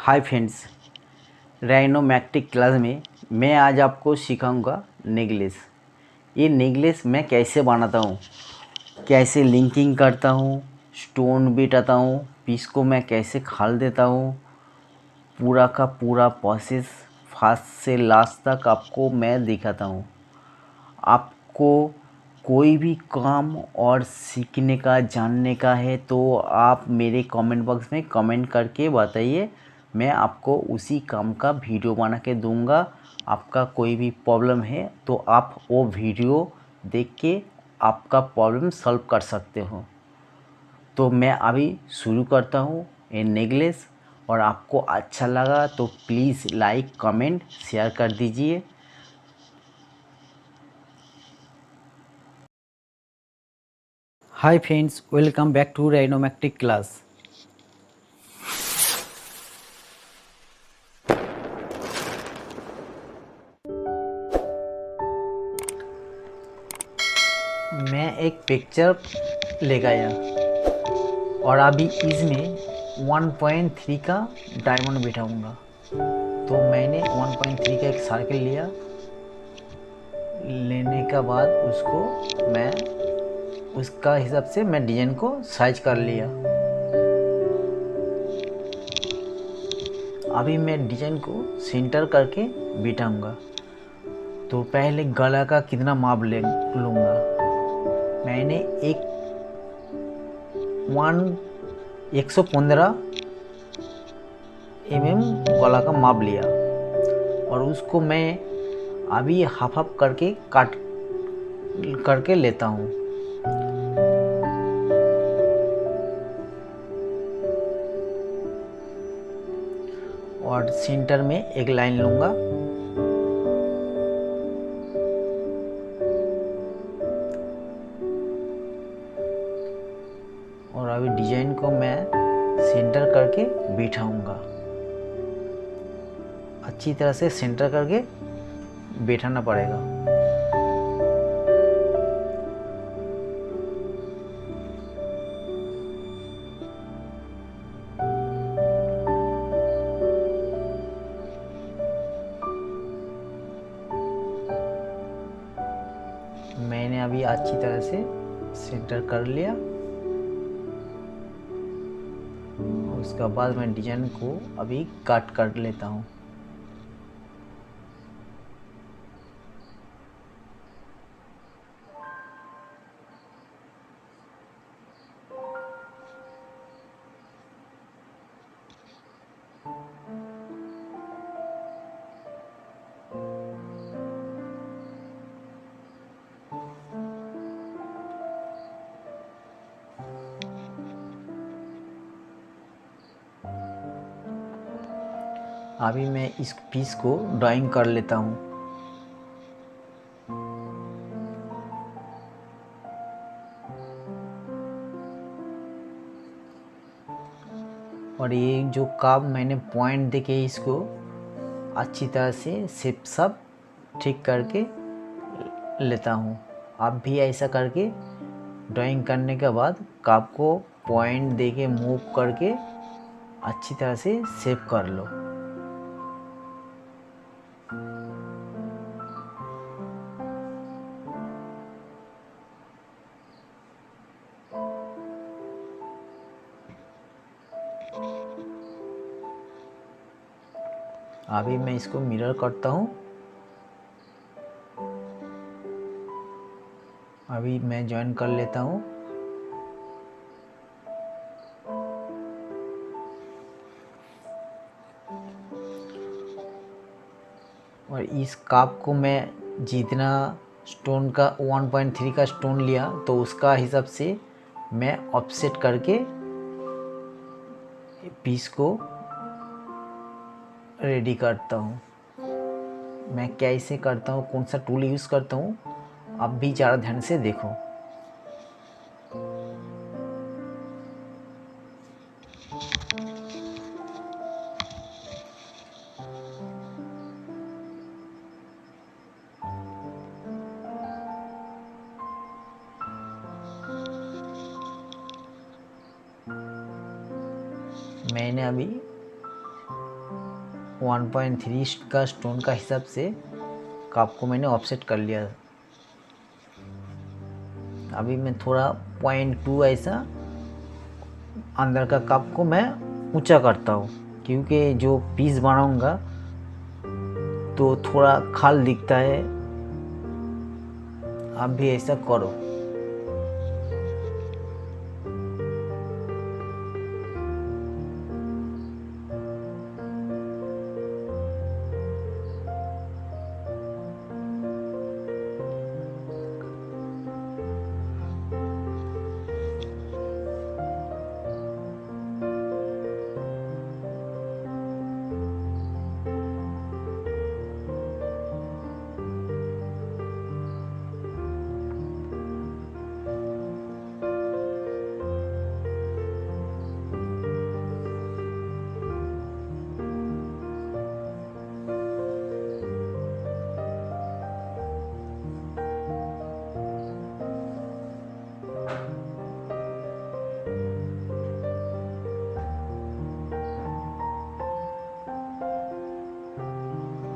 Hi friends, राइनोमैक्टिक class में मैं आज आपको सिखाऊंगा नेकलेस। ये नेकलेस मैं कैसे बनाता हूँ, कैसे लिंकिंग करता हूँ, स्टोन बिठाता हूँ, पीस को मैं कैसे खाल देता हूँ, पूरा का पूरा प्रोसेस फर्स्ट से लास्ट तक आपको मैं दिखाता हूँ। आपको कोई भी काम और सीखने का जानने का है तो आप मेरे कमेंट बॉक्स में कमेंट करके बताइए, मैं आपको उसी काम का वीडियो बना के दूंगा। आपका कोई भी प्रॉब्लम है तो आप वो वीडियो देख के आपका प्रॉब्लम सॉल्व कर सकते हो। तो मैं अभी शुरू करता हूँ ये नेकलेस, और आपको अच्छा लगा तो प्लीज़ लाइक कमेंट शेयर कर दीजिए। Hi friends, welcome back to राइनोमैक्टिक क्लास। मैं एक पिक्चर ले गया और अभी इसमें 1.3 का डायमंड बिठाऊंगा। तो मैंने 1.3 का एक सर्कल लिया। लेने के बाद उसको मैं उसका हिसाब से मैं डिजाइन को साइज कर लिया। अभी मैं डिजाइन को सेंटर करके बिठाऊंगा। तो पहले गला का कितना माप ले लूँगा। मैंने 115 गला का माप लिया और उसको मैं अभी हाफ हाफ करके काट करके लेता हूँ। और सेंटर में एक लाइन लूँगा। और अभी डिजाइन को मैं सेंटर करके बिठाऊंगा। अच्छी तरह से सेंटर करके बैठाना पड़ेगा। मैंने अभी अच्छी तरह से सेंटर कर लिया। उसके बाद मैं डिजाइन को अभी काट कर लेता हूँ। अभी मैं इस पीस को ड्राइंग कर लेता हूँ। और ये जो कर्व मैंने पॉइंट देके इसको अच्छी तरह से शेप सब ठीक करके लेता हूँ। आप भी ऐसा करके ड्राइंग करने के बाद कर्व को पॉइंट देके मूव करके अच्छी तरह से शेप कर लो। अभी मैं इसको मिरर करता हूँ। अभी मैं ज्वाइन कर लेता हूँ। और इस काप को मैं जितना स्टोन का 1.3 का स्टोन लिया तो उसका हिसाब से मैं ऑफसेट करके पीस को रेडी करता हूँ। मैं कैसे करता हूँ, कौन सा टूल यूज़ करता हूँ, आप भी ज़्यादा ध्यान से देखो। मैंने अभी 1.3 का स्टोन का हिसाब से कप को मैंने ऑफसेट कर लिया। अभी मैं थोड़ा 0.2 ऐसा अंदर का कप को मैं ऊंचा करता हूँ, क्योंकि जो पीस बनाऊंगा तो थोड़ा खाल दिखता है। आप भी ऐसा करो।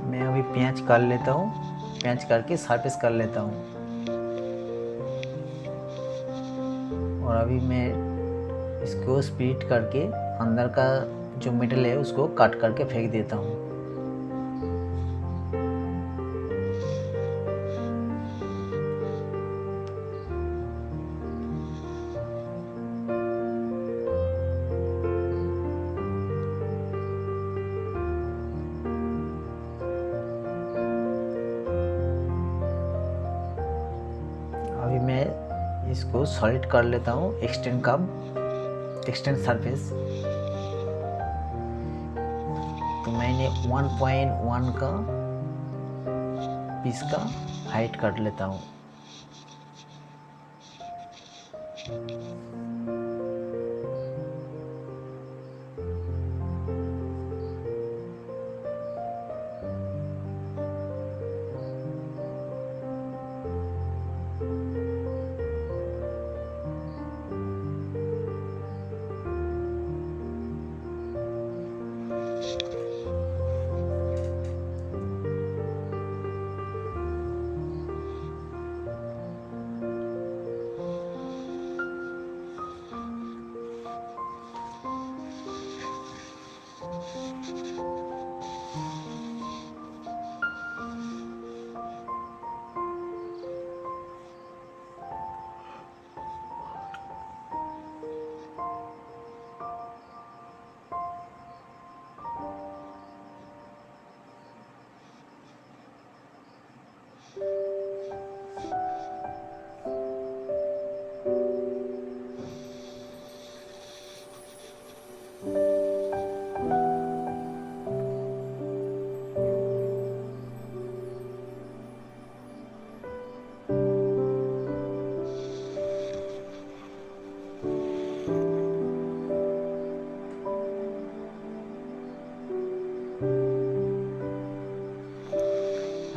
मैं अभी पेंच कर लेता हूँ, पेंच करके सरफेस कर लेता हूँ। और अभी मैं इसको स्प्लिट करके अंदर का जो मेटल है उसको काट करके फेंक देता हूँ। अभी मैं इसको सॉलिड कर लेता हूँ, एक्सटेंड सरफेस। तो मैंने 1.1 का पीस का हाइट काट लेता हूँ।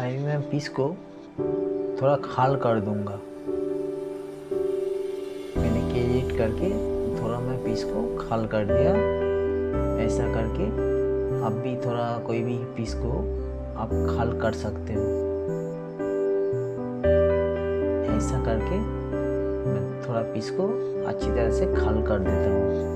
अभी मैं पीस को थोड़ा खाल कर दूंगा। मैंने केजिट करके थोड़ा मैं पीस को खाल कर दिया। ऐसा करके आप भी थोड़ा कोई भी पीस को आप खाल कर सकते हो। ऐसा करके मैं थोड़ा पीस को अच्छी तरह से खाल कर देता हूँ।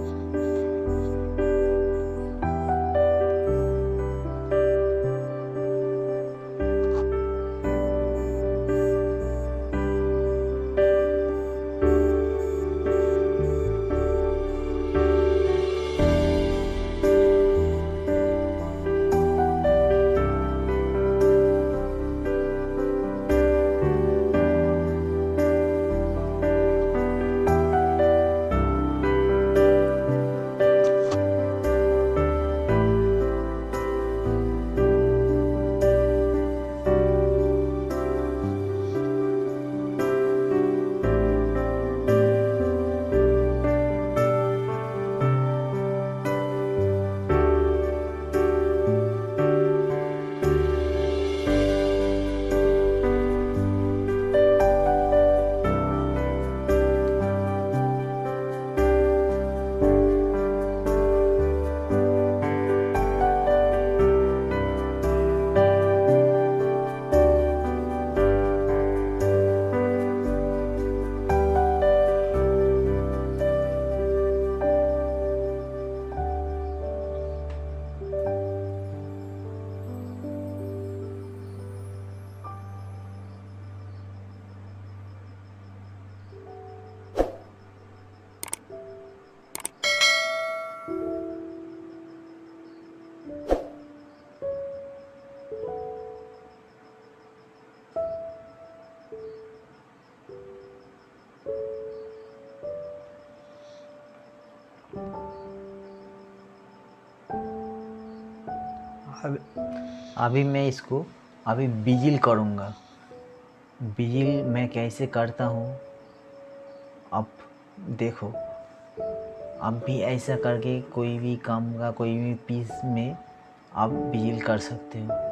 अब अभी मैं इसको अभी बिजिल करूँगा। बिजिल मैं कैसे करता हूँ अब देखो। आप भी ऐसा करके कोई भी काम का कोई भी पीस में आप बिजिल कर सकते हो।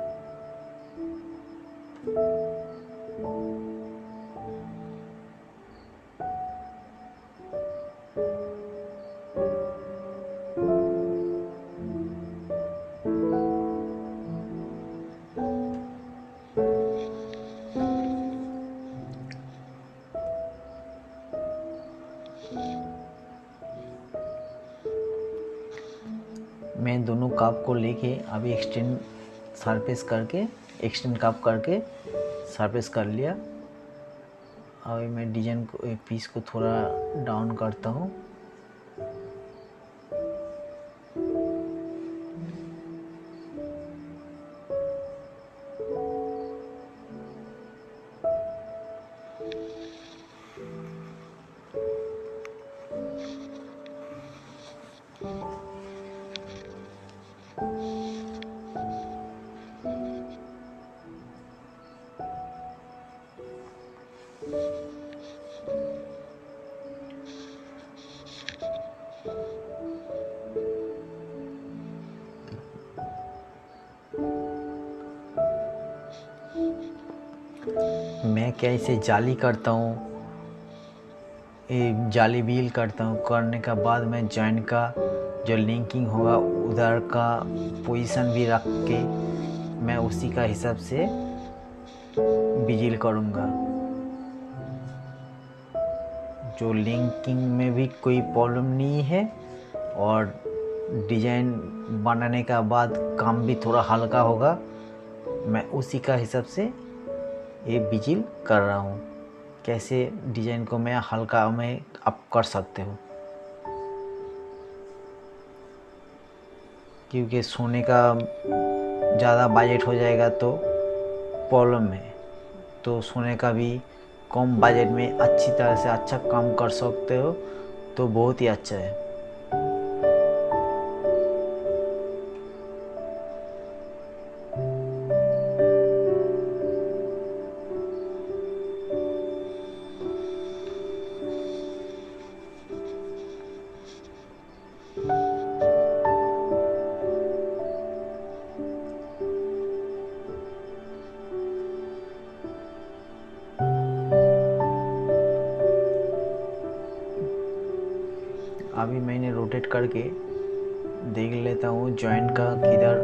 मैं दोनों काप को लेके अभी एक्सटेंड काप करके सरफेस कर लिया। अभी मैं डिजाइन को पीस को थोड़ा डाउन करता हूँ। मैं कैसे जाली करता हूँ, जाली बील करता हूँ। करने का बाद मैं जॉइंट का जो लिंकिंग होगा उधर का पोजीशन भी रख के मैं उसी का हिसाब से बिजिल करूँगा। जो लिंकिंग में भी कोई प्रॉब्लम नहीं है और डिजाइन बनाने का बाद काम भी थोड़ा हल्का होगा। मैं उसी का हिसाब से ये बिजिल कर रहा हूँ। कैसे डिजाइन को मैं हल्का में अप कर सकते हो, क्योंकि सोने का ज़्यादा बजट हो जाएगा तो प्रॉब्लम है। तो सोने का भी कम बजट में अच्छी तरह से अच्छा काम कर सकते हो तो बहुत ही अच्छा है। अभी मैंने रोटेट करके देख लेता हूँ जॉइंट का किधर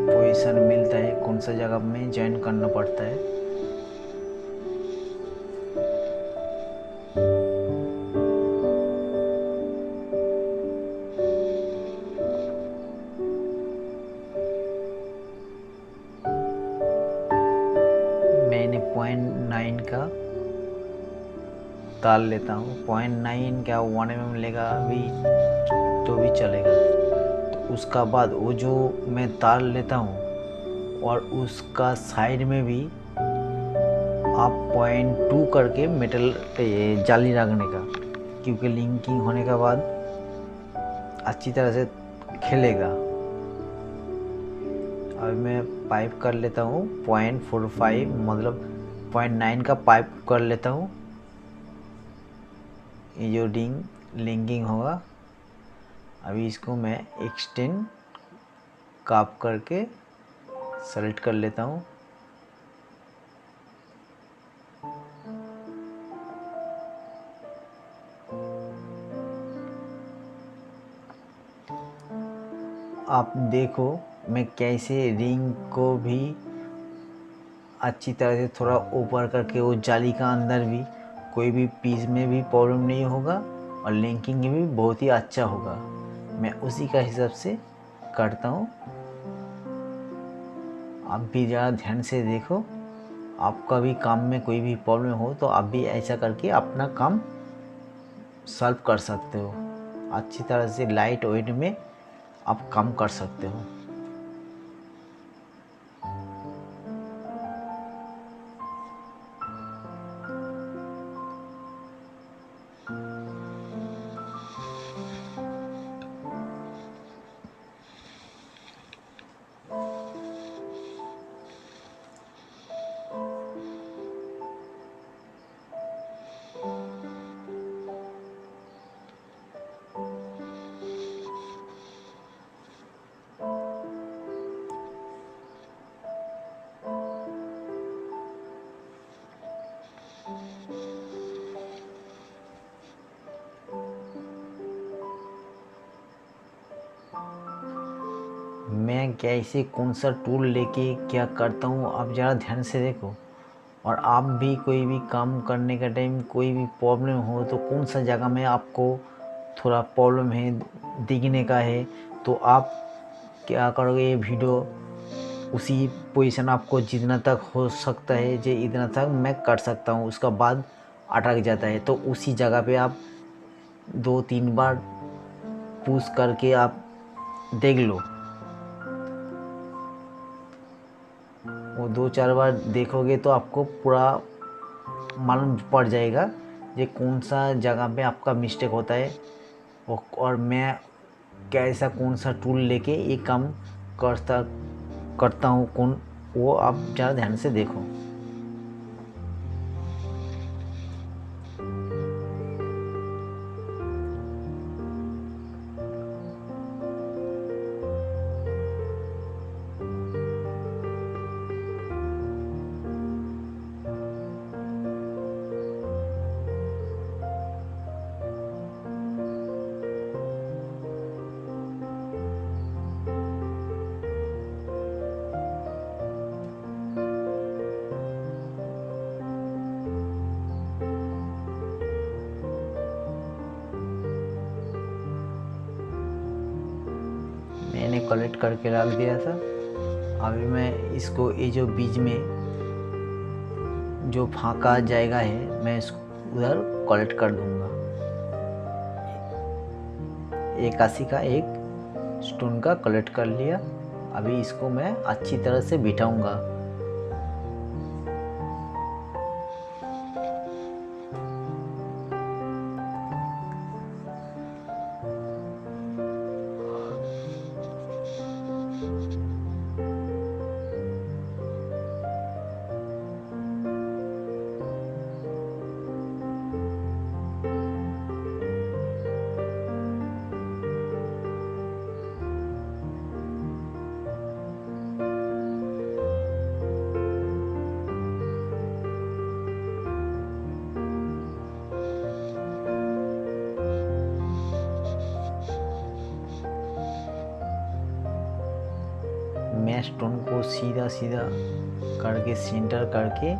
पोजीशन मिलता है, कौन सा जगह में जॉइन करना पड़ता है। मैंने 0.9 का तार लेता हूँ। 0.9 क्या 1 mm लेगा अभी तो भी चलेगा। तो उसका बाद वो जो मैं तार लेता हूँ और उसका साइड में भी आप 0.2 करके मेटल जाली रखने का, क्योंकि लिंकिंग होने के बाद अच्छी तरह से खेलेगा। अब मैं पाइप कर लेता हूँ 0.45, मतलब 0.9 का पाइप कर लेता हूँ। ये जो लिंकिंग होगा अभी इसको मैं एक्सटेंड काप करके सेलेक्ट कर लेता हूँ। आप देखो मैं कैसे रिंग को भी अच्छी तरह से थोड़ा ऊपर करके वो जाली का अंदर भी कोई भी पीस में भी प्रॉब्लम नहीं होगा और लिंकिंग भी बहुत ही अच्छा होगा। मैं उसी का हिसाब से करता हूँ। आप भी ज़रा ध्यान से देखो। आपका भी काम में कोई भी प्रॉब्लम हो तो आप भी ऐसा करके अपना काम सॉल्व कर सकते हो। अच्छी तरह से लाइट वेट में आप काम कर सकते हो। मैं कैसे कौन सा टूल लेके क्या करता हूँ, आप ज़रा ध्यान से देखो। और आप भी कोई भी काम करने का टाइम कोई भी प्रॉब्लम हो तो कौन सा जगह में आपको थोड़ा प्रॉब्लम है दिखने का है, तो आप क्या करोगे, ये वीडियो उसी पोजीशन आपको जितना तक हो सकता है जे इतना तक मैं कर सकता हूँ, उसका बाद अटक जाता है, तो उसी जगह पे आप 2-3 बार पुश करके आप देख लो। वो 2-4 बार देखोगे तो आपको पूरा मालूम पड़ जाएगा ये कौन सा जगह पे आपका मिस्टेक होता है, और मैं कैसा कौन सा टूल लेके ये काम करता हूँ कौन, वो आप ज़रा ध्यान से देखो। मैंने कलेक्ट करके रख दिया था। अभी मैं इसको ये जो बीच में जो फाँका जाएगा है मैं इसको उधर कलेक्ट कर दूंगा। एक आशी का एक स्टोन का कलेक्ट कर लिया। अभी इसको मैं अच्छी तरह से बिठाऊंगा। मैं स्टोन को सीधा सीधा करके सेंटर करके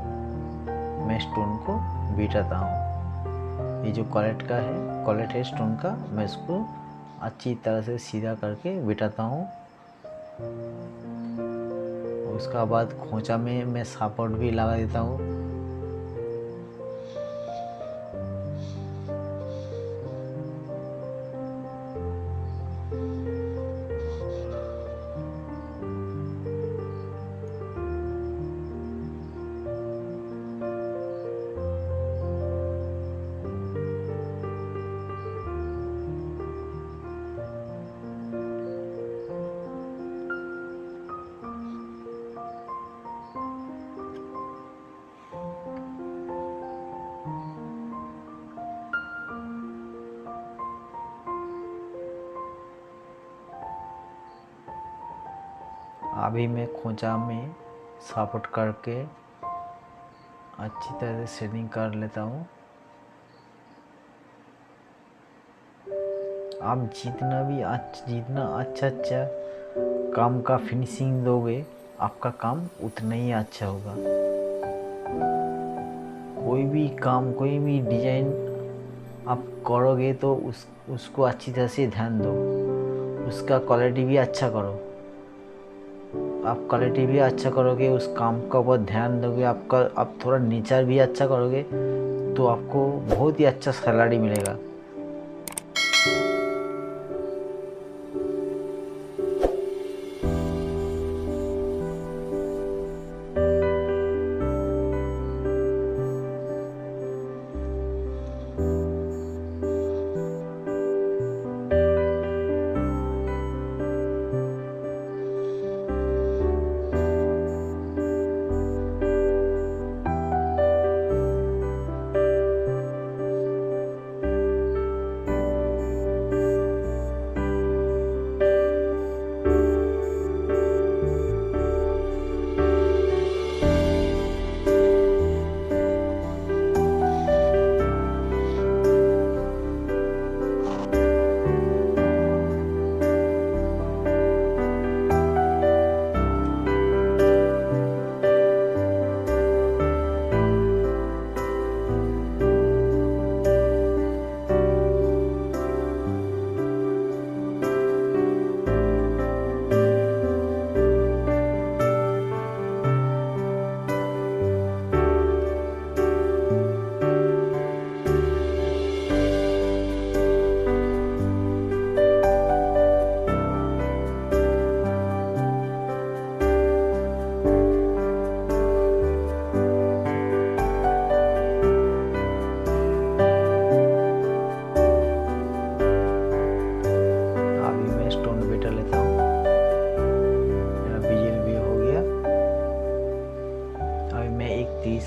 मैं स्टोन को बिठाता हूँ। ये जो कॉलेट है स्टोन का, मैं इसको अच्छी तरह से सीधा करके बिठाता हूँ। उसका बाद खोंचा में मैं सपोर्ट भी लगा देता हूँ। अभी मैं खोंचा में सपोर्ट करके अच्छी तरह से सेटिंग कर लेता हूँ। आप जितना अच्छा काम का फिनिशिंग दोगे, आपका काम उतना ही अच्छा होगा। कोई भी काम, कोई भी डिजाइन आप करोगे तो उसको अच्छी तरह से ध्यान दो, उसका क्वालिटी भी अच्छा करो। आप क्वालिटी भी अच्छा करोगे, उस काम का ऊपर ध्यान दोगे, आप थोड़ा नेचर भी अच्छा करोगे तो आपको बहुत ही अच्छा सैलरी मिलेगा।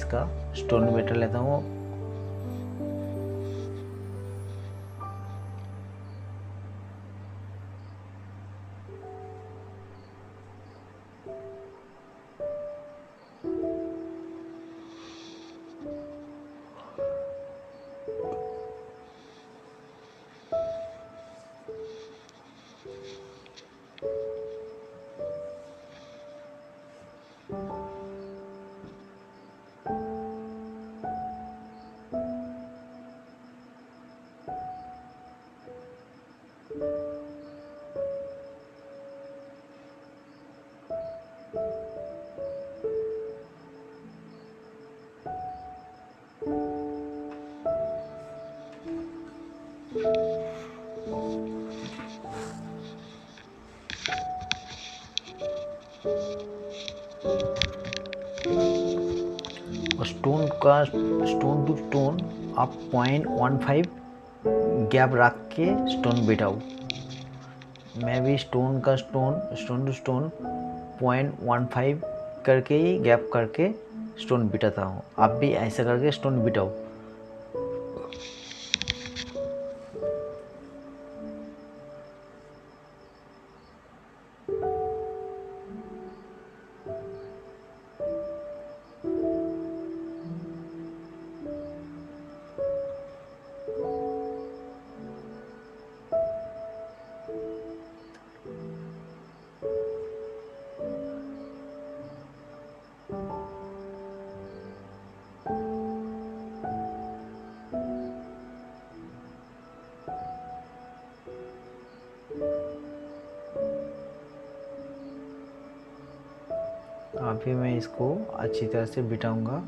इसका स्टोन बिठा लेता हूँ। स्टोन टू स्टोन आप 0.15 गैप रख के स्टोन बिठाओ। मैं भी स्टोन टू स्टोन 0.15 करके ही गैप करके स्टोन बिठाता हूँ। आप भी ऐसा करके स्टोन बिठाओ। अभी मैं इसको अच्छी तरह से बिठाऊंगा।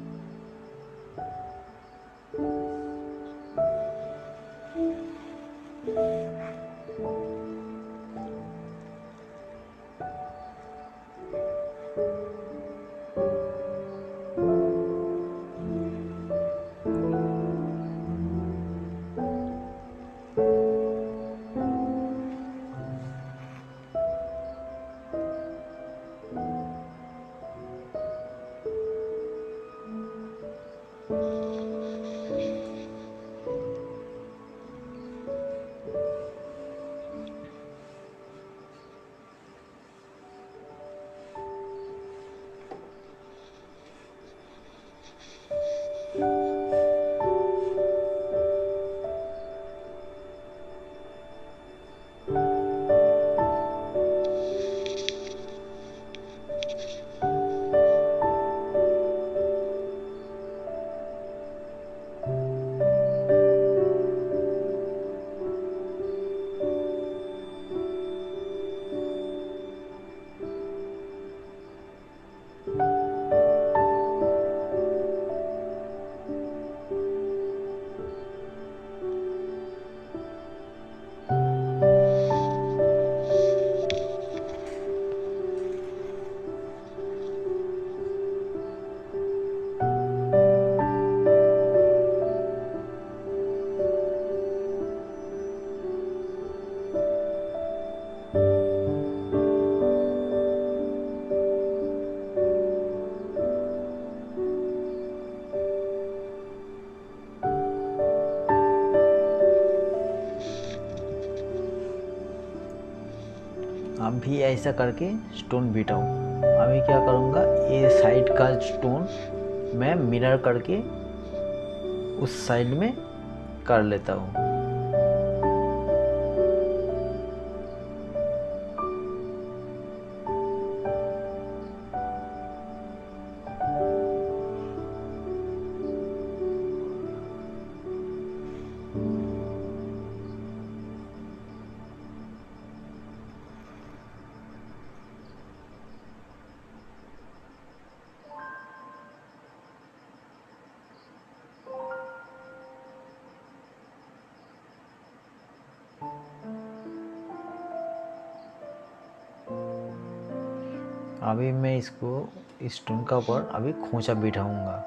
आप भी ऐसा करके स्टोन बिठाओ। अभी क्या करूँगा, ये साइड का स्टोन मैं मिरर करके उस साइड में कर लेता हूँ। अभी मैं इसको इस स्टोन का ऊपर अभी खोंचा बिठाऊंगा।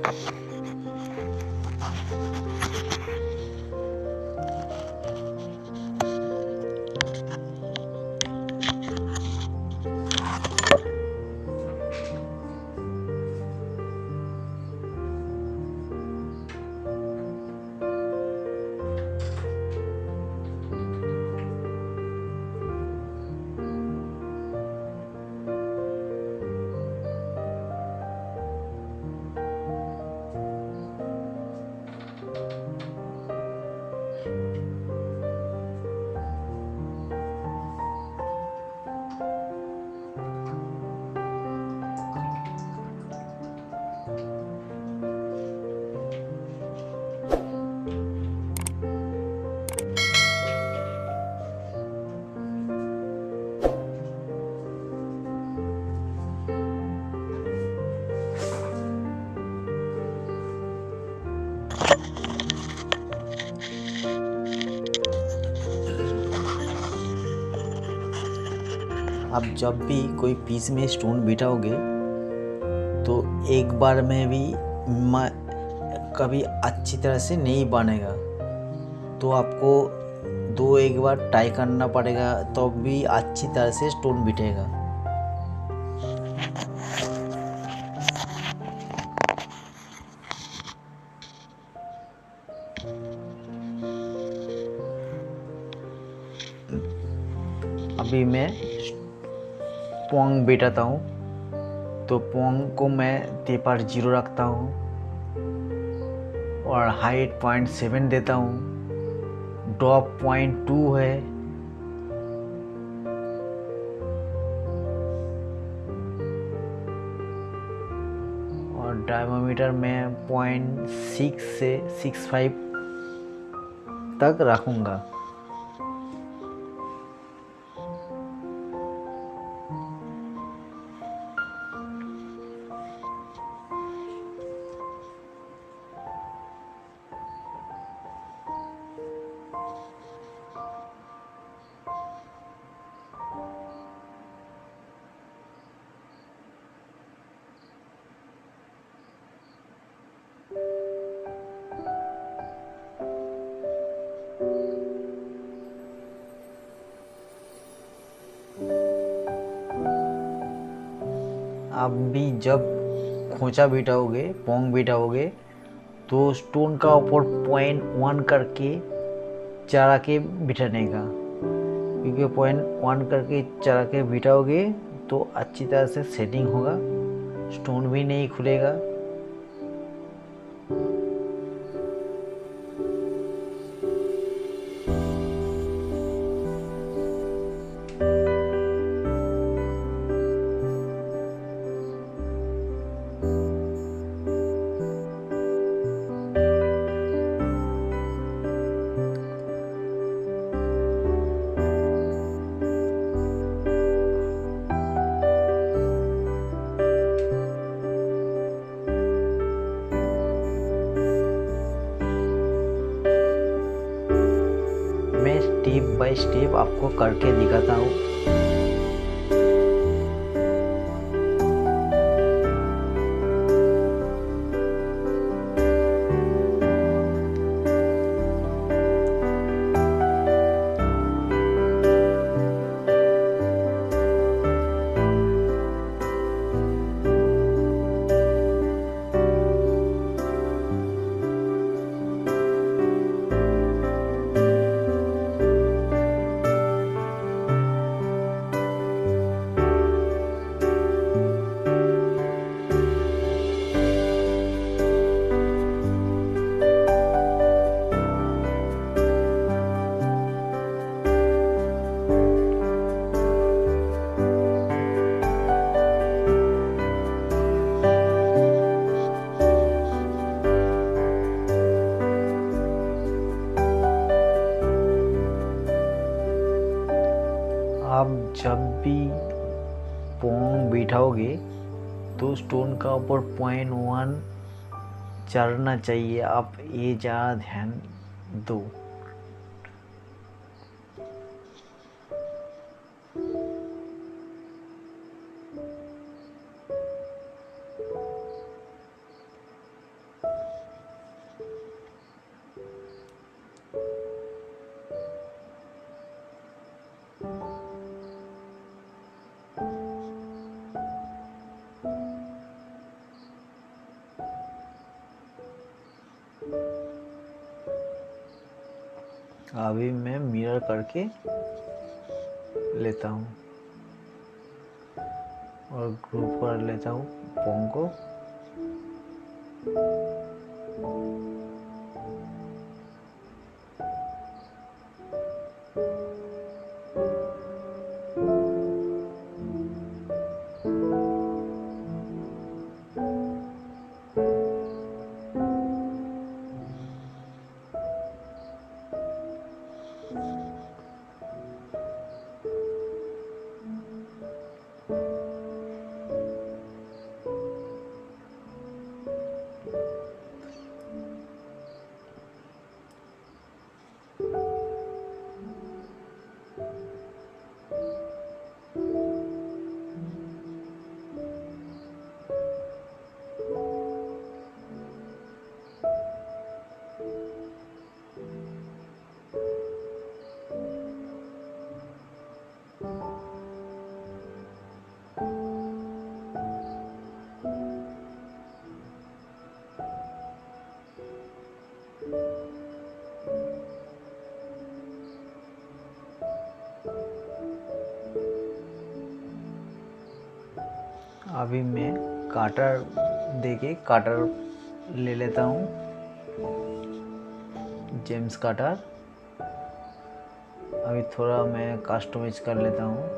आप जब भी कोई पीस में स्टोन बिठाओगे तो एक बार में भी कभी अच्छी तरह से नहीं बनेगा, तो आपको दो एक बार ट्राई करना पड़ेगा तो भी अच्छी तरह से स्टोन बिठेगा। अभी मैं पोंग बिठाता हूँ, तो पोंग को मैं तेपर 0 रखता हूँ और हाइट 0.7 देता हूँ, ड्रॉप 0.2 है और डायमीटर में 0.6 से 6.5 तक रखूँगा। आप भी जब खोंचा बिठाओगे, पोंग बिठाओगे तो स्टोन का ऊपर 0.1 करके चढ़ा के बिठाने का, क्योंकि 0.1 करके चढ़ा के बिठाओगे तो अच्छी तरह से सेटिंग होगा, स्टोन भी नहीं खुलेगा। मैं स्टेप बाय स्टेप आपको करके दिखाता हूँ। आप जब भी पोंग बिठाओगे तो स्टोन का ऊपर 0.1 चढ़ना चाहिए, आप ये ज़्यादा ध्यान दो। अभी मैं मिरर करके लेता हूँ और ग्रुप कर लेता हूँ पोंग को। अभी मैं काटर देके काटर ले लेता हूँ, जेम्स काटर। अभी थोड़ा मैं कस्टमाइज कर लेता हूँ।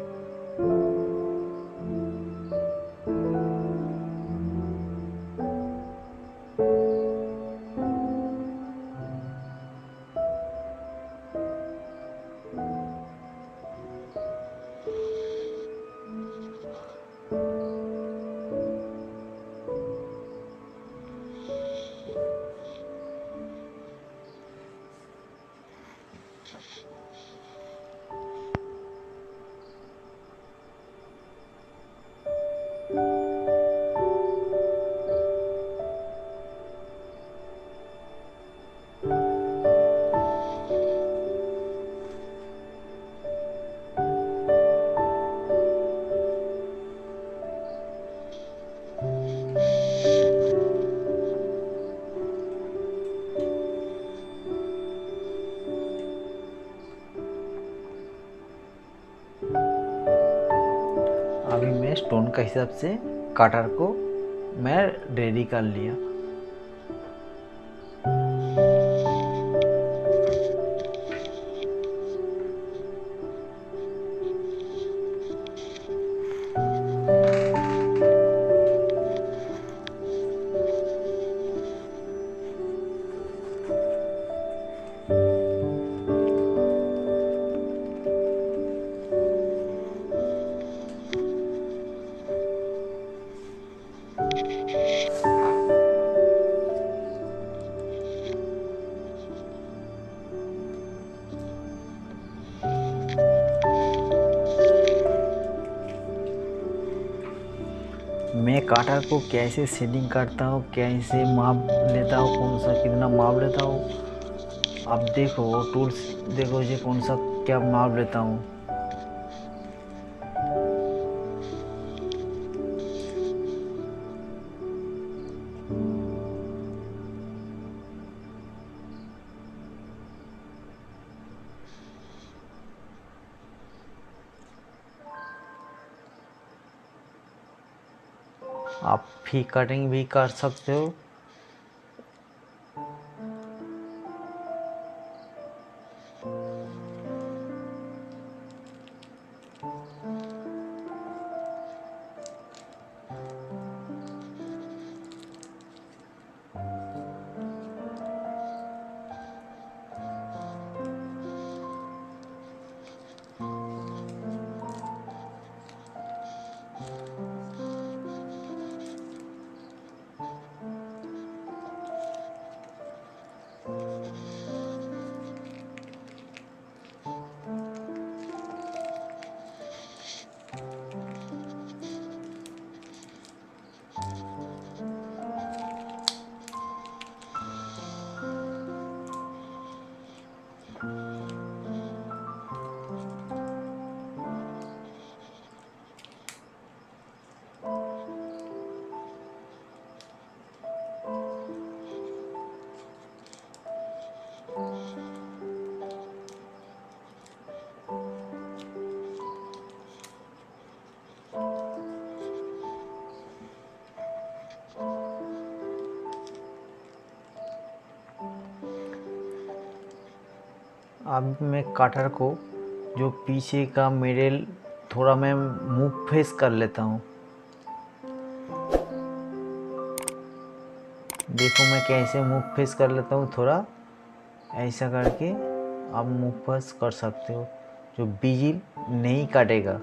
अभी मैं स्टोन का हिसाब से कटर को मैं रेडी कर लिया। मैं काटर को कैसे सेटिंग करता हूँ, कैसे माप लेता हूँ, कौन सा कितना माप लेता हूँ, आप देखो वो टूल्स देखो जी कौन सा क्या माप लेता हूँ। आप भी कटिंग भी कर सकते हो। अब मैं कटर को जो पीछे का मिडिल थोड़ा मैं मुंह फेस कर लेता हूँ। देखो मैं कैसे मुंह फेस कर लेता हूँ, थोड़ा ऐसा करके आप मुंह फेस कर सकते हो, जो बिजली नहीं काटेगा।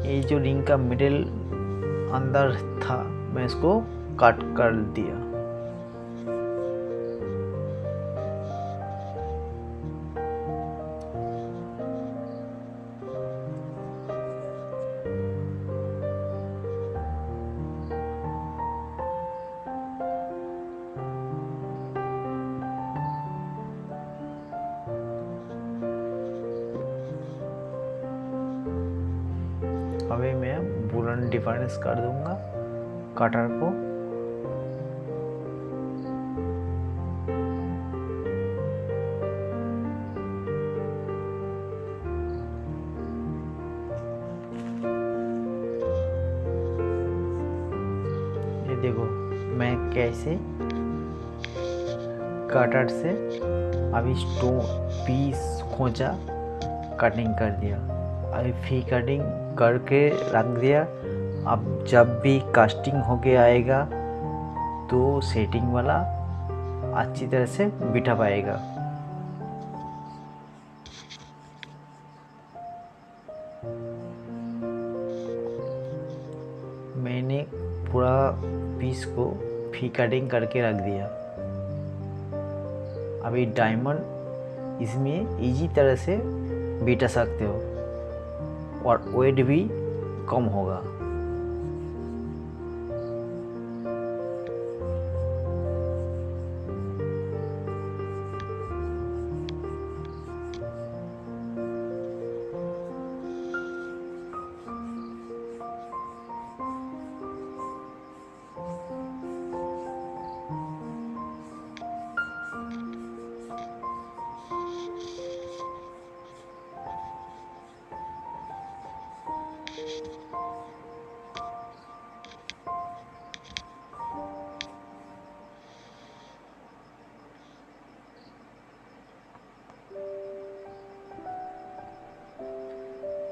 ये जो रिंग का मिडिल अंदर था, मैं इसको कट कर दिया। अभी मैं वुलन डिफरेंस कर दूंगा कटर को। ये देखो मैं कैसे कटर से अभी स्टोन पीस खोजा, कटिंग कर दिया। अभी फी कटिंग करके रख दिया। अब जब भी कास्टिंग होके आएगा तो सेटिंग वाला अच्छी तरह से बिठा पाएगा। मैंने पूरा पीस को फी कटिंग करके रख दिया। अभी डायमंड इसमें इजी तरह से बिठा सकते हो और वेट भी कम होगा।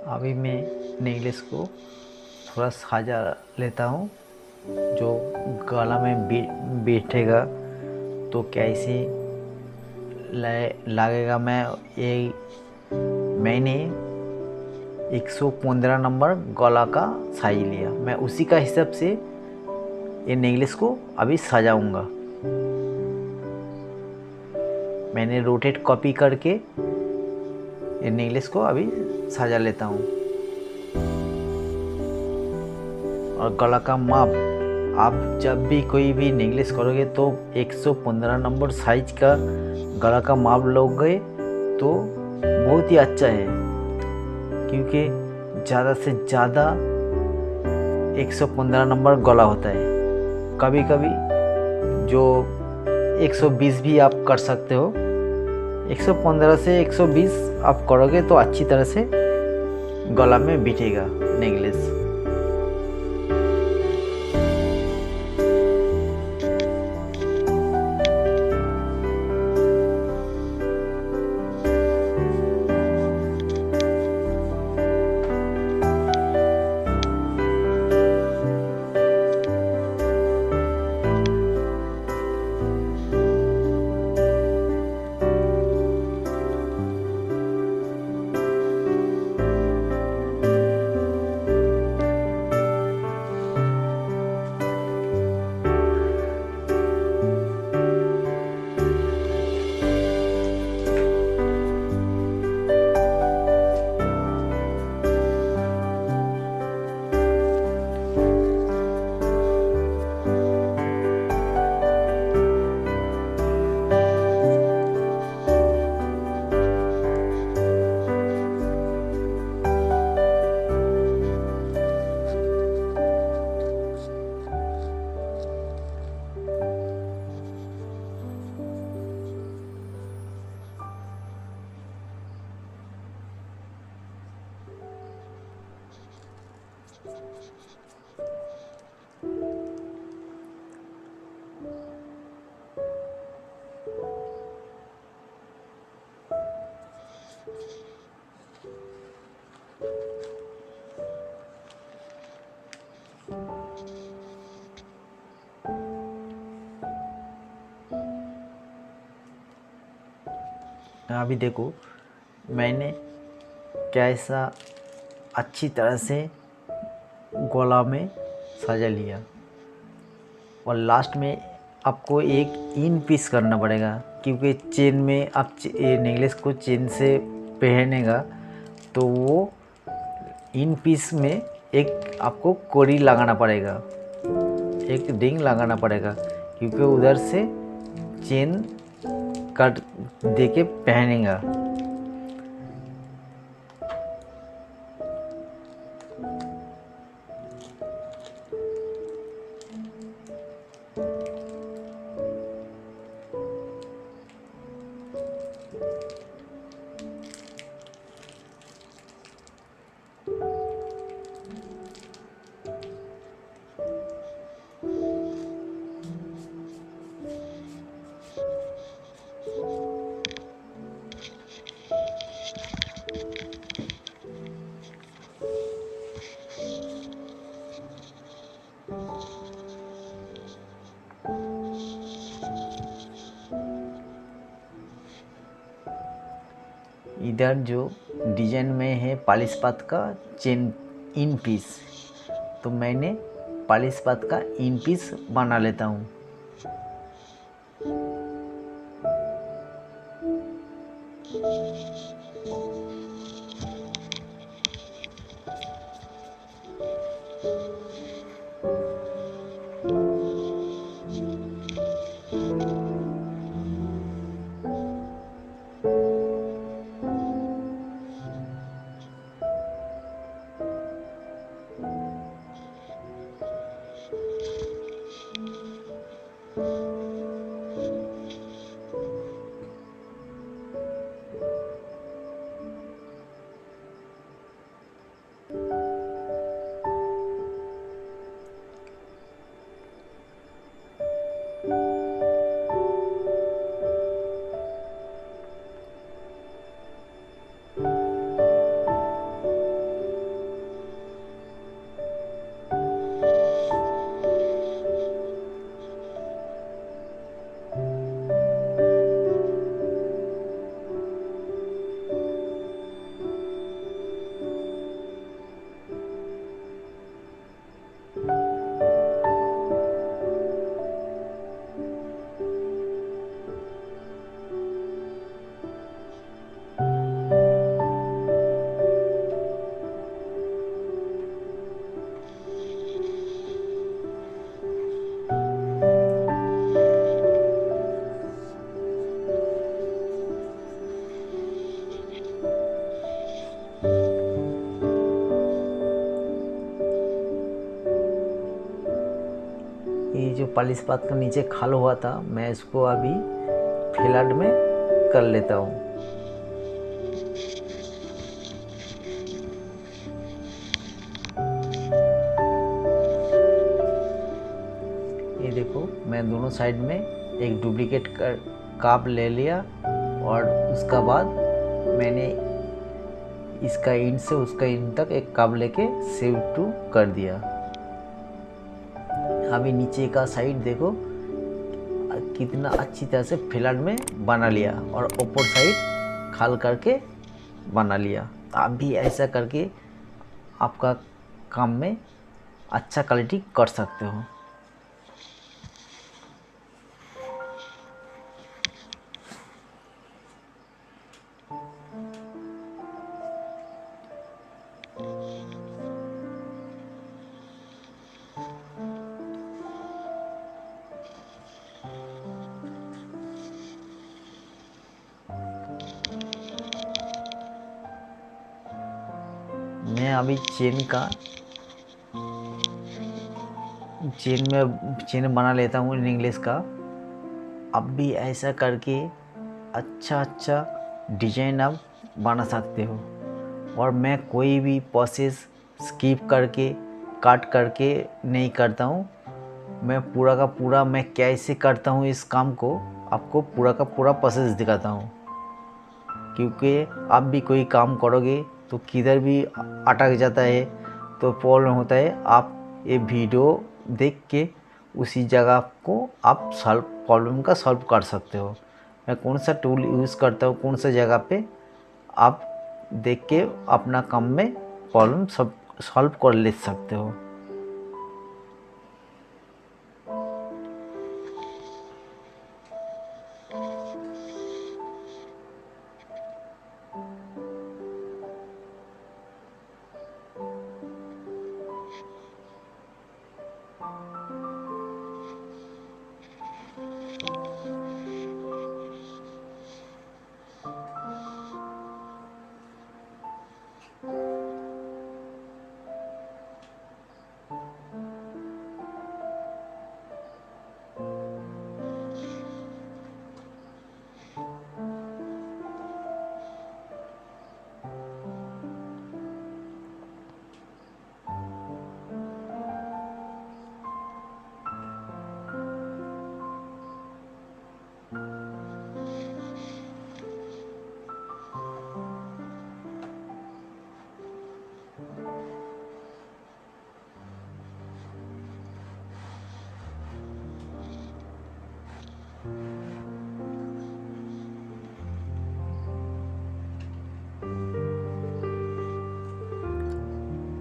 अभी मैं नेकलेस को थोड़ा सजा लेता हूँ, जो गला में बैठेगा तो कैसे लगेगा। मैंने 115 नंबर गला का साइज लिया। मैं उसी का हिसाब से ये नेकलेस को अभी सजाऊंगा। मैंने रोटेट कॉपी करके ये नेकलेस को अभी सजा लेता हूँ। और गला का माप, आप जब भी कोई भी नेकलेस करोगे तो 115 नंबर साइज का गला का माप लोगे तो बहुत ही अच्छा है, क्योंकि ज़्यादा से ज़्यादा 115 नंबर गला होता है। कभी कभी जो 120 भी आप कर सकते हो। 115 से 120 आप करोगे तो अच्छी तरह से गला में बिठेगा नेकलेस। अभी देखो मैंने कैसा अच्छी तरह से गला में सजा लिया। और लास्ट में आपको एक इन पीस करना पड़ेगा, क्योंकि चेन में आप ये नेकलेस को चेन से पहनेगा तो वो इन पीस में एक आपको कोरी लगाना पड़ेगा, एक रिंग लगाना पड़ेगा, क्योंकि उधर से चेन कट दे के पहनेगा। इधर जो डिजाइन में है पालिश पात का चेन इन पीस, तो मैंने पालिश पात का इन पीस बना लेता हूँ। ये जो पालिश पात का नीचे खाल हुआ था, मैं इसको अभी फिलहाल में कर लेता हूँ। ये देखो मैं दोनों साइड में एक डुप्लीकेट काप ले लिया और उसका बाद मैंने इसका इंड से उसका इंड तक एक काप लेके सेव टू कर दिया। अभी नीचे का साइड देखो कितना अच्छी तरह से फिलहाल में बना लिया और ऊपर साइड खाल करके बना लिया। आप भी ऐसा करके आपका काम में अच्छा क्वालिटी कर सकते हो। मैं अभी चेन बना लेता हूँ नेकलेस का। अब भी ऐसा करके अच्छा डिजाइन आप बना सकते हो और मैं कोई भी प्रोसेस स्किप करके काट करके नहीं करता हूँ। मैं पूरा का पूरा मैं कैसे करता हूँ इस काम को आपको पूरा का पूरा प्रोसेस दिखाता हूँ, क्योंकि आप भी कोई काम करोगे तो किधर भी अटक जाता है तो प्रॉब्लम होता है। आप ये वीडियो देख के उसी जगह को आप प्रॉब्लम का सॉल्व कर सकते हो। मैं कौन सा टूल यूज़ करता हूँ कौन सा जगह पे, आप देख के अपना काम में प्रॉब्लम सब सॉल्व कर ले सकते हो।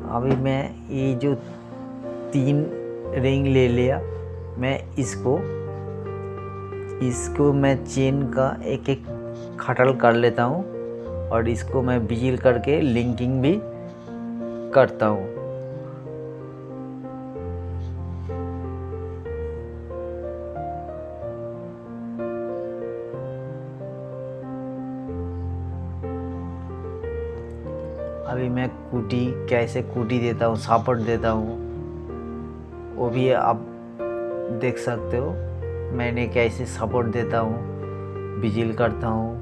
अभी मैं ये जो 3 रिंग ले लिया, मैं इसको मैं चेन का एक एक खटल कर लेता हूँ और इसको मैं बिजिल करके लिंकिंग भी करता हूँ। अभी मैं कैसे कुटी देता हूँ, सापट देता हूँ, वो भी आप देख सकते हो। मैंने कैसे सपोर्ट देता हूँ, बिजिल करता हूँ।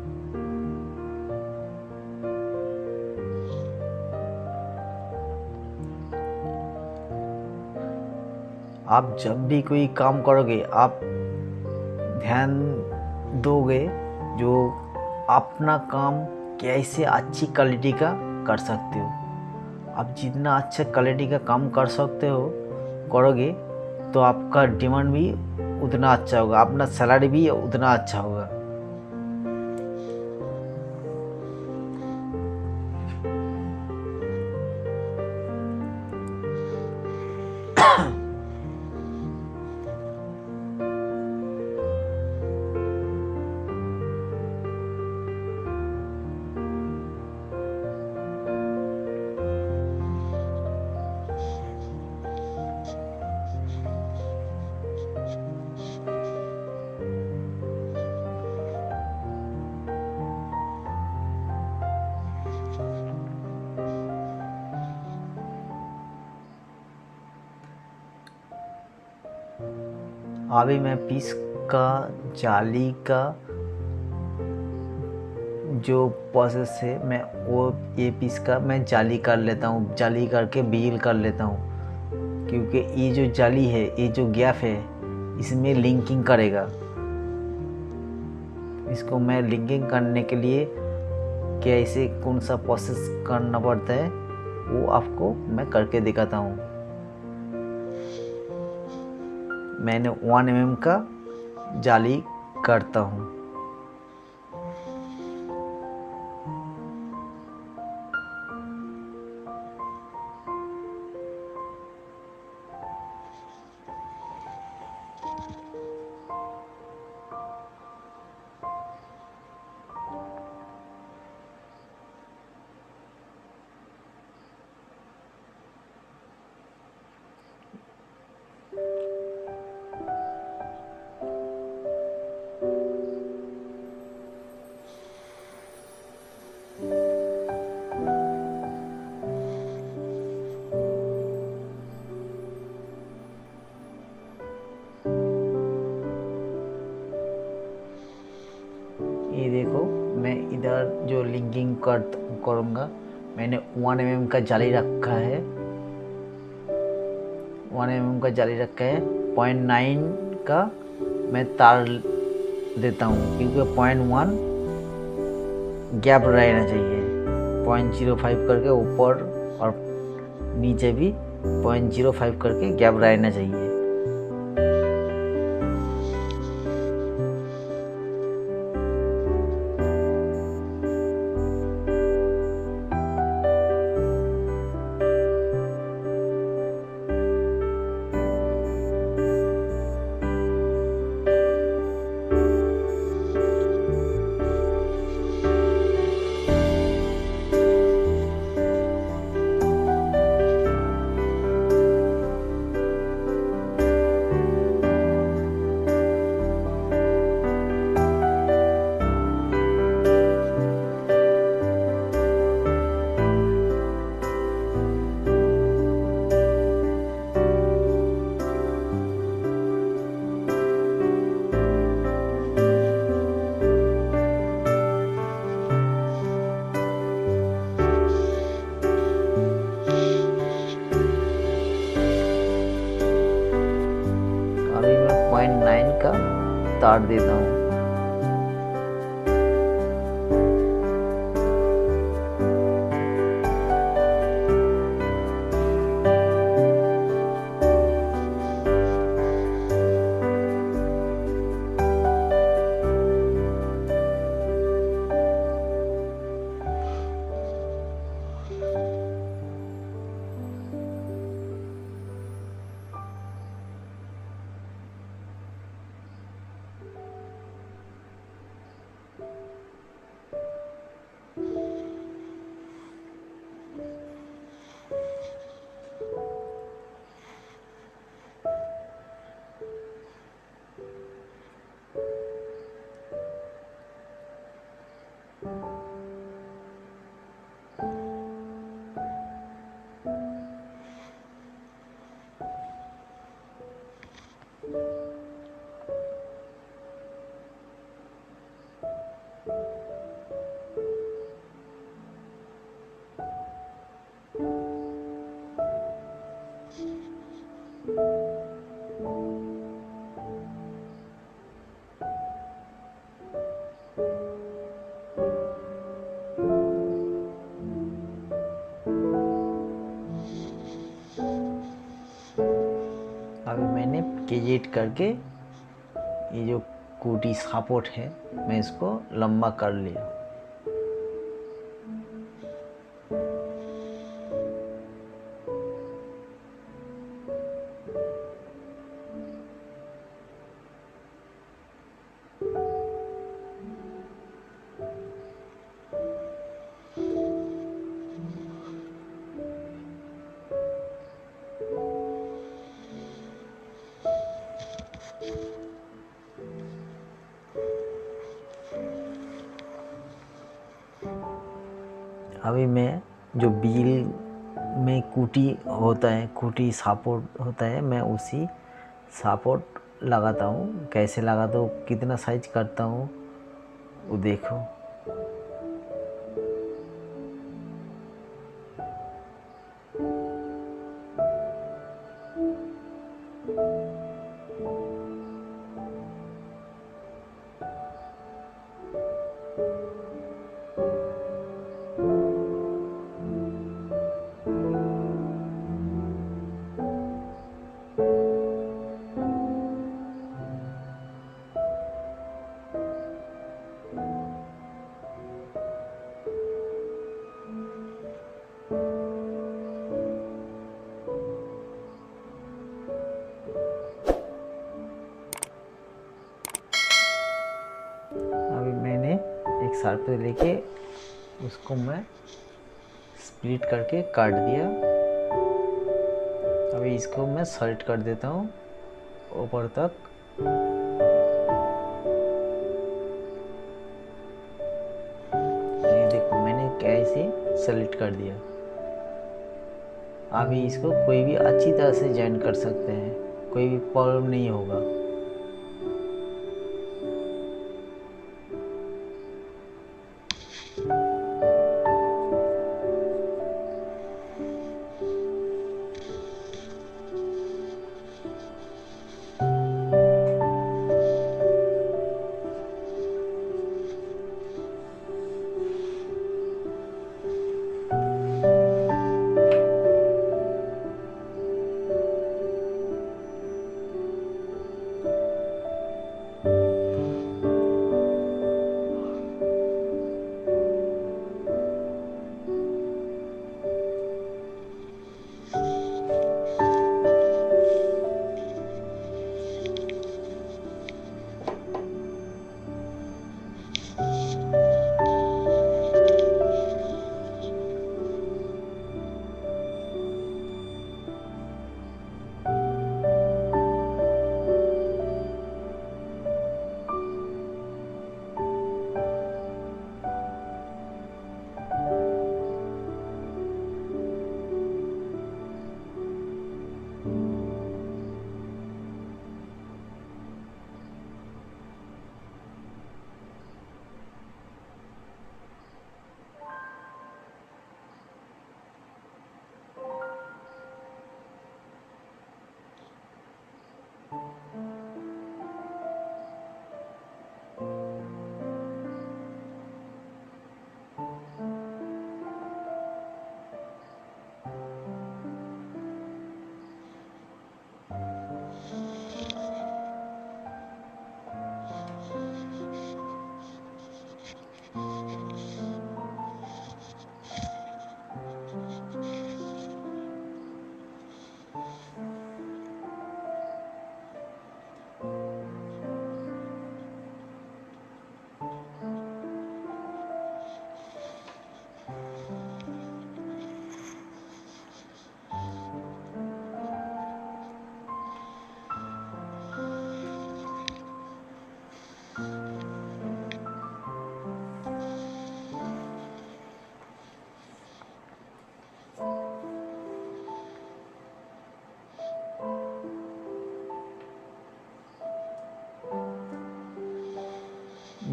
आप जब भी कोई काम करोगे आप ध्यान दोगे जो अपना काम कैसे अच्छी क्वालिटी का कर सकते हो। आप जितना अच्छा क्वालिटी का काम कर सकते हो करोगे तो आपका डिमांड भी उतना अच्छा होगा, अपना सैलरी भी उतना अच्छा होगा। अभी मैं पीस का जाली का जो प्रोसेस है मैं वो ये पीस का मैं जाली कर लेता हूँ, जाली करके बील कर लेता हूँ, क्योंकि ये जो जाली है ये जो गैप है इसमें लिंकिंग करेगा। इसको मैं लिंकिंग करने के लिए कैसे कौन सा प्रोसेस करना पड़ता है वो आपको मैं करके दिखाता हूँ। मैंने 1 mm का जाली करता हूँ। ये देखो मैं इधर जो लिंकिंग करूँगा, मैंने 1 mm का जाली रखा है। 1 mm का जाली रखा है। 0.9 का मैं तार देता हूँ, क्योंकि 0.1 गैप रहना चाहिए। 0.05 करके ऊपर और नीचे भी 0.05 करके गैप रहना चाहिए। अभी मैं 0.9 का तार देता हूँ। अभी मैंने केजेट करके ये जो कूटी सपोर्ट है, मैं इसको लंबा कर लिया। अभी मैं जो बील में कूटी होता है, कूटी सपोर्ट होता है, मैं उसी सपोर्ट लगाता हूँ। कैसे लगाता हूँ, कितना साइज करता हूँ वो देखो। अभी मैंने एक सर्कल लेके उसको मैं स्प्लिट करके काट दिया। अभी इसको मैं सेट कर देता हूँ ऊपर तक। ये देखो मैंने कैसे सेलेक्ट कर दिया। अभी इसको कोई भी अच्छी तरह से जॉइन कर सकते हैं, कोई भी प्रॉब्लम नहीं होगा।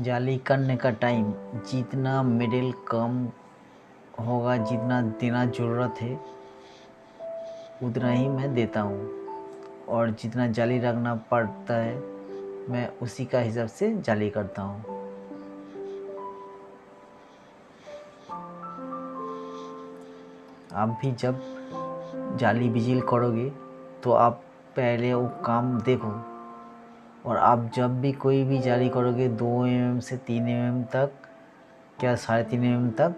जाली करने का टाइम जितना मिडिल कम होगा, जितना देना ज़रूरत है उतना ही मैं देता हूँ, और जितना जाली रखना पड़ता है मैं उसी का हिसाब से जाली करता हूँ। आप भी जब जाली विजिल करोगे तो आप पहले वो काम देखो, और आप जब भी कोई भी जाली करोगे 2 mm से 3 mm तक, क्या 3.5 mm तक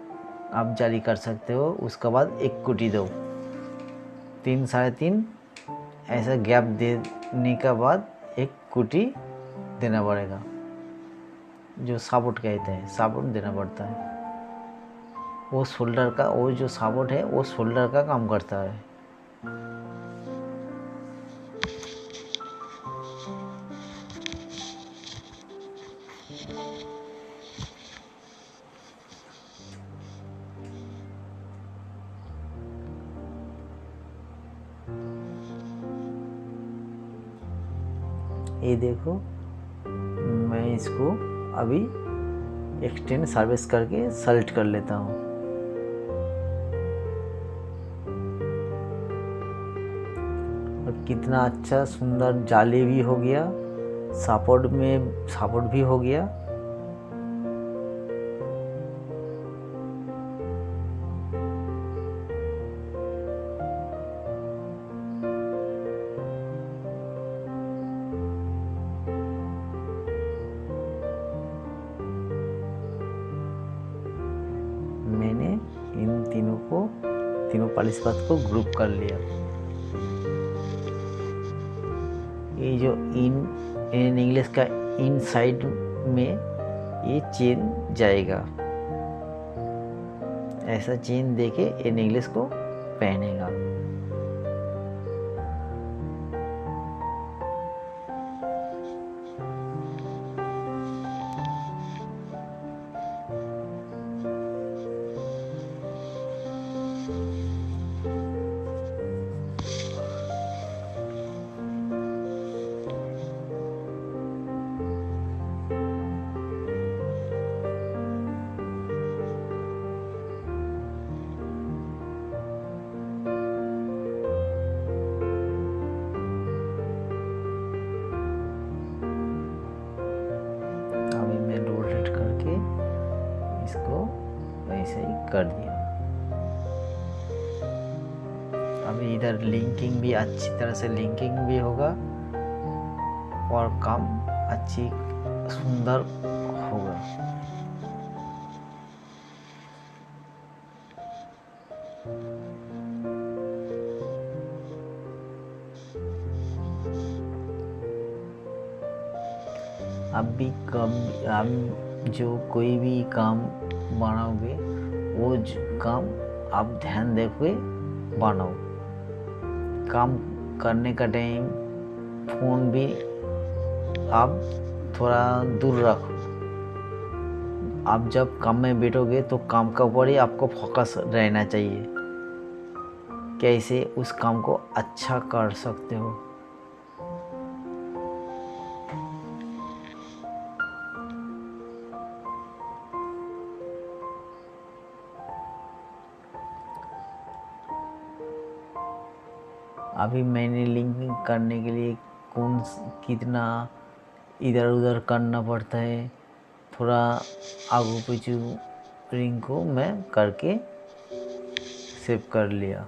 आप जाली कर सकते हो। उसके बाद एक कुटी दो, 3 साढ़े 3 ऐसा गैप देने के बाद एक कुटी देना पड़ेगा, जो सापोर्ट कहते हैं, सापोर्ट देना पड़ता है। वो शोल्डर का, वो जो सापोर्ट है वो शोल्डर का काम करता है। ये देखो, मैं इसको अभी एक्सटेंड सर्विस करके सेलेक्ट कर लेता हूँ। और कितना अच्छा सुंदर जाली भी हो गया, सपोर्ट भी हो गया। मैंने इन तीनों पॉलिश पाथ को ग्रुप कर लिया। ये जो इन इंग्लिश का इन साइड में ये चेन जाएगा, ऐसा चेन देके इन इंग्लिश को पहनेगा। अभी मैं रोटेट करके इसको ऐसे ही कर दिया। अभी इधर लिंकिंग भी अच्छी तरह से लिंकिंग भी होगा और काम अच्छी सुंदर होगा। आप जो कोई भी काम बनाओगे वो काम आप ध्यान देके बनाओ। काम करने का टाइम फ़ोन भी आप थोड़ा दूर रखो। आप जब काम में बैठोगे तो काम के ऊपर ही आपको फोकस रहना चाहिए, कैसे उस काम को अच्छा कर सकते हो। अभी मैंने लिंकिंग करने के लिए कितना इधर उधर करना पड़ता है, थोड़ा आगू पीछू रिंग को मैं करके सेव कर लिया।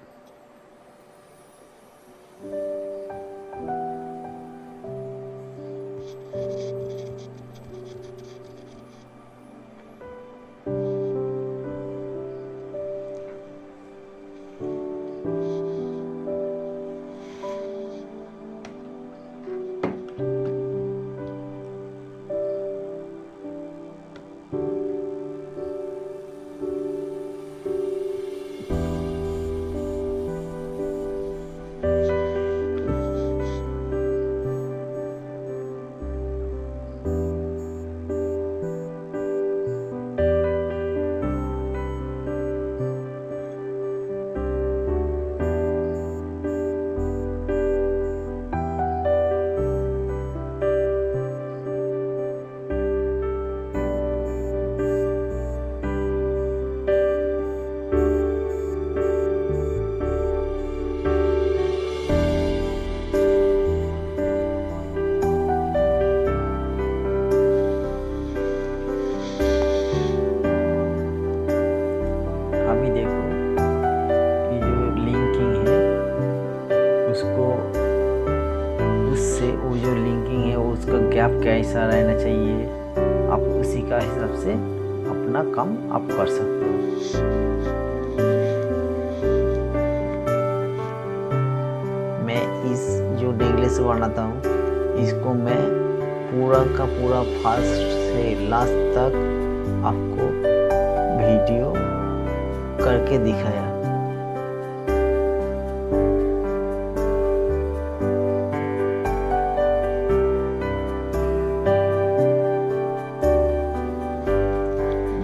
जो लिंकिंग है वो उसका गैप कैसा रहना चाहिए, आप उसी का हिसाब से अपना काम आप कर सकते हो। मैं इस जो नेकलेस बनाता हूँ इसको मैं पूरा का पूरा फर्स्ट से लास्ट तक आपको वीडियो करके दिखाया।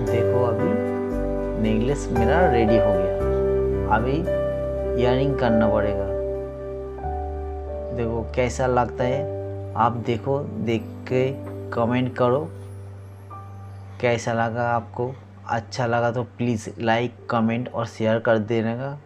देखो अभी नेकलेस मेरा रेडी हो गया। अभी इयररिंग करना पड़ेगा। देखो कैसा लगता है, आप देखो, देख के कमेंट करो कैसा लगा आपको। अच्छा लगा तो प्लीज़ लाइक कमेंट और शेयर कर देने का।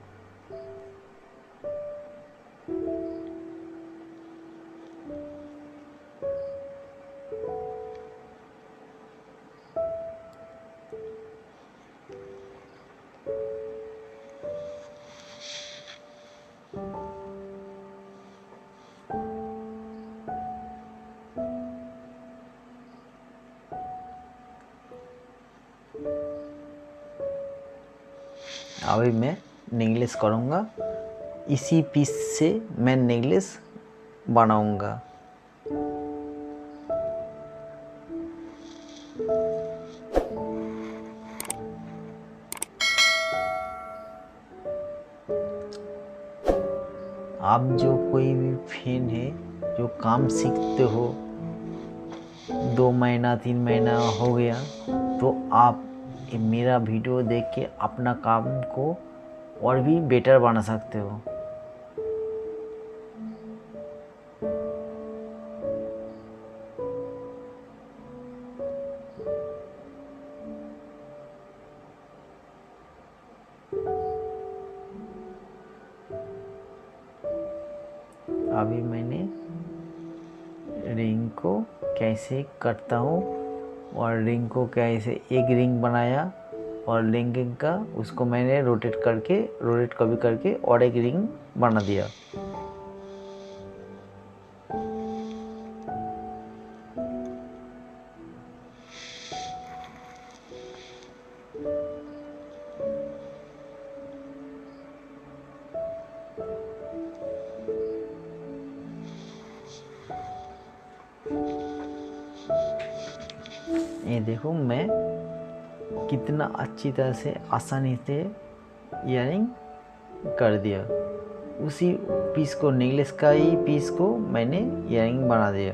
अभी मैं नेकलेस करूँगा, इसी पीस से मैं नेकलेस बनाऊँगा। आप जो कोई भी फैन है जो काम सीखते हो, 2 महीना 3 महीना हो गया, तो आप मेरा वीडियो देख के अपना काम को और भी बेटर बना सकते हो। अभी मैंने रिंग को कैसे करता हूँ और रिंग को कैसे एक रिंग बनाया और रिंग का उसको मैंने रोटेट कभी करके और एक रिंग बना दिया। ये देखो मैं कितना अच्छी तरह से आसानी से इयररिंग कर दिया। उसी पीस को, नेकलेस का ही पीस को मैंने इयररिंग बना दिया।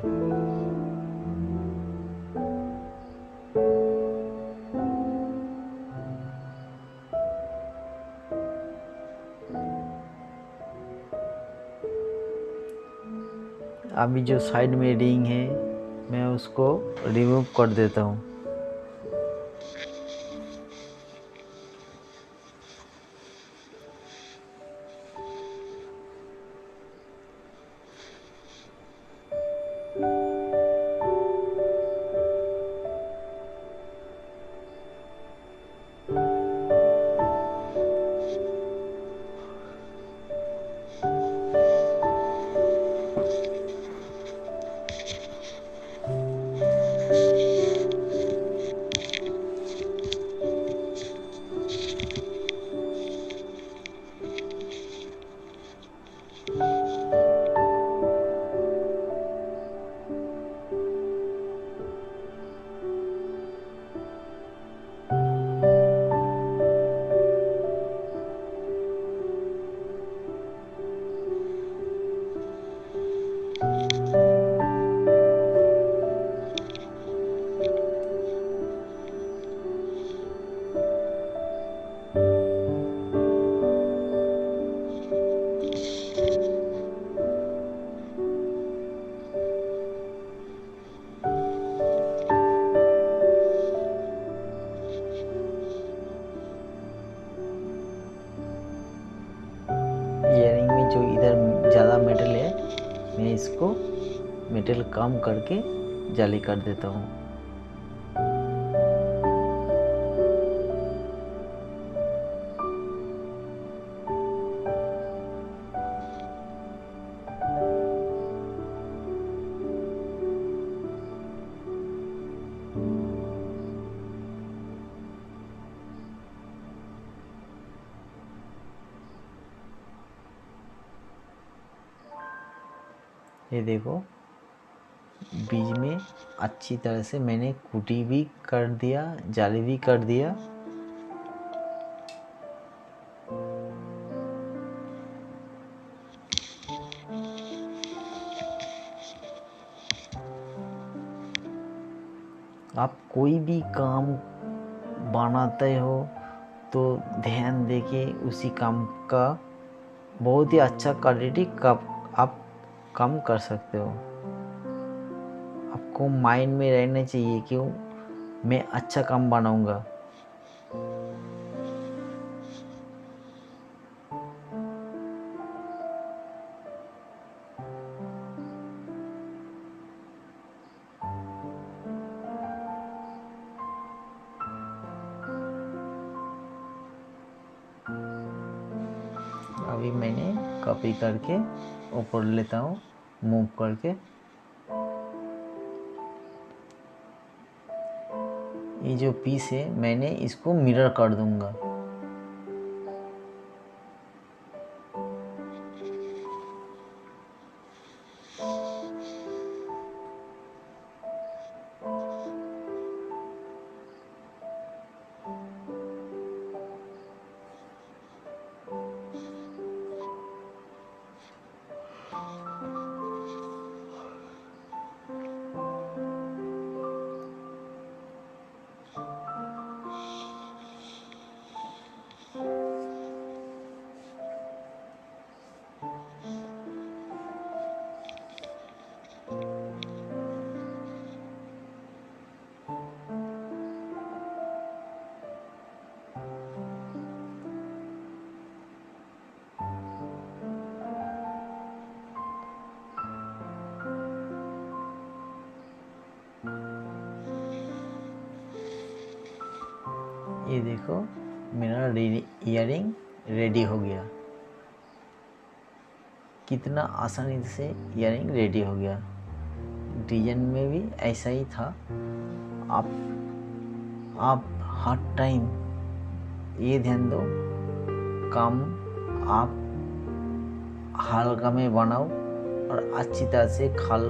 अभी जो साइड में रिंग है मैं उसको रिमूव कर देता हूँ। इयररिंग में जो इधर ज़्यादा मेटल है मैं इसको मेटल कम करके जाली कर देता हूँ। ये देखो बीच में अच्छी तरह से मैंने कुटी भी कर दिया, जाली भी कर दिया। आप कोई भी काम बनाते हो तो ध्यान देके उसी काम का बहुत ही अच्छा क्वालिटी का आप काम कर सकते हो। आपको माइंड में रहना चाहिए कि मैं अच्छा काम बनाऊंगा। अभी मैंने कॉपी करके ऊपर लेता हूँ, मूव करके। ये जो पीस है मैंने इसको मिरर कर दूंगा। ये देखो मेरा ईयरिंग रेडी हो गया। कितना आसानी से ईयरिंग रेडी हो गया। डिजाइन में भी ऐसा ही था। आप हर टाइम ये ध्यान दो, काम आप हल्का में बनाओ और अच्छी तरह से खाल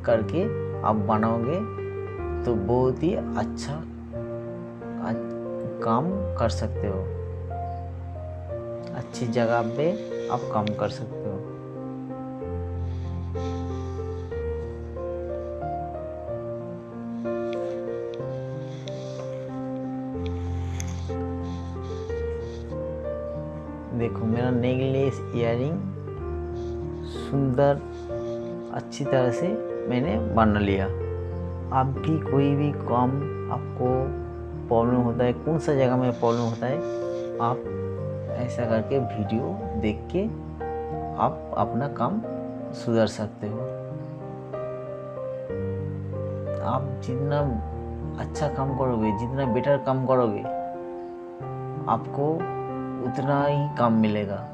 करके आप बनाओगे तो बहुत ही अच्छा काम कर सकते हो। अच्छी जगह पे आप काम कर सकते हो। देखो मेरा नेकलेस ईयरिंग सुंदर अच्छी तरह से मैंने बना लिया। आप भी कोई भी काम आपको प्रॉब्लम होता है, कौन सा जगह में प्रॉब्लम होता है, आप ऐसा करके वीडियो देख के आप अपना काम सुधार सकते हो। आप जितना अच्छा काम करोगे, जितना बेटर काम करोगे, आपको उतना ही काम मिलेगा।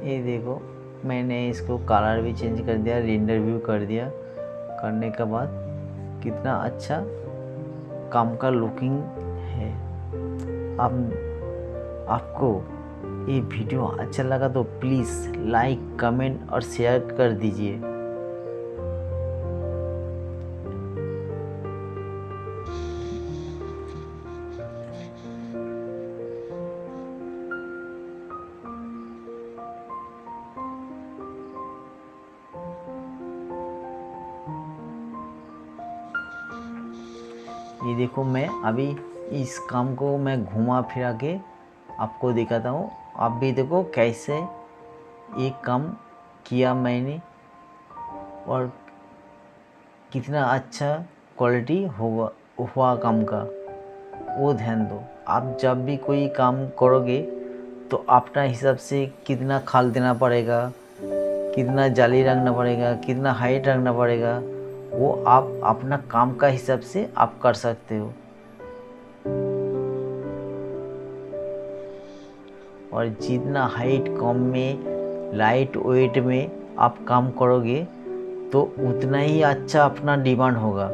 ये देखो मैंने इसको कलर भी चेंज कर दिया, रेंडर भी कर दिया। करने के बाद कितना अच्छा काम का लुकिंग है। आपको ये वीडियो अच्छा लगा तो प्लीज़ लाइक, कमेंट और शेयर कर दीजिए। ये देखो मैं अभी इस काम को मैं घुमा फिरा के आपको दिखाता हूँ। आप भी देखो कैसे ये काम किया मैंने और कितना अच्छा क्वालिटी हुआ काम का, वो ध्यान दो। आप जब भी कोई काम करोगे तो अपना हिसाब से कितना खाल देना पड़ेगा, कितना जाली रखना पड़ेगा, कितना हाइट रखना पड़ेगा, वो आप अपना काम का हिसाब से आप कर सकते हो। और जितना हाइट कम में, लाइट वेट में आप काम करोगे तो उतना ही अच्छा अपना डिमांड होगा।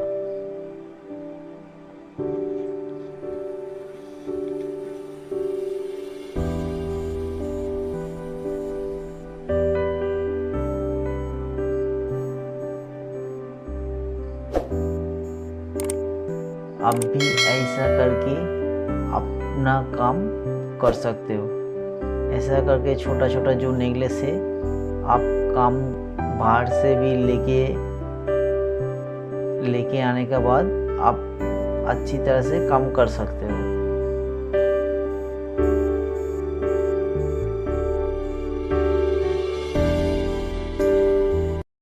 आप भी ऐसा करके अपना काम कर सकते हो। ऐसा करके छोटा छोटा जो नेकलेस है आप काम बाहर से भी लेके आने के बाद आप अच्छी तरह से काम कर सकते हो।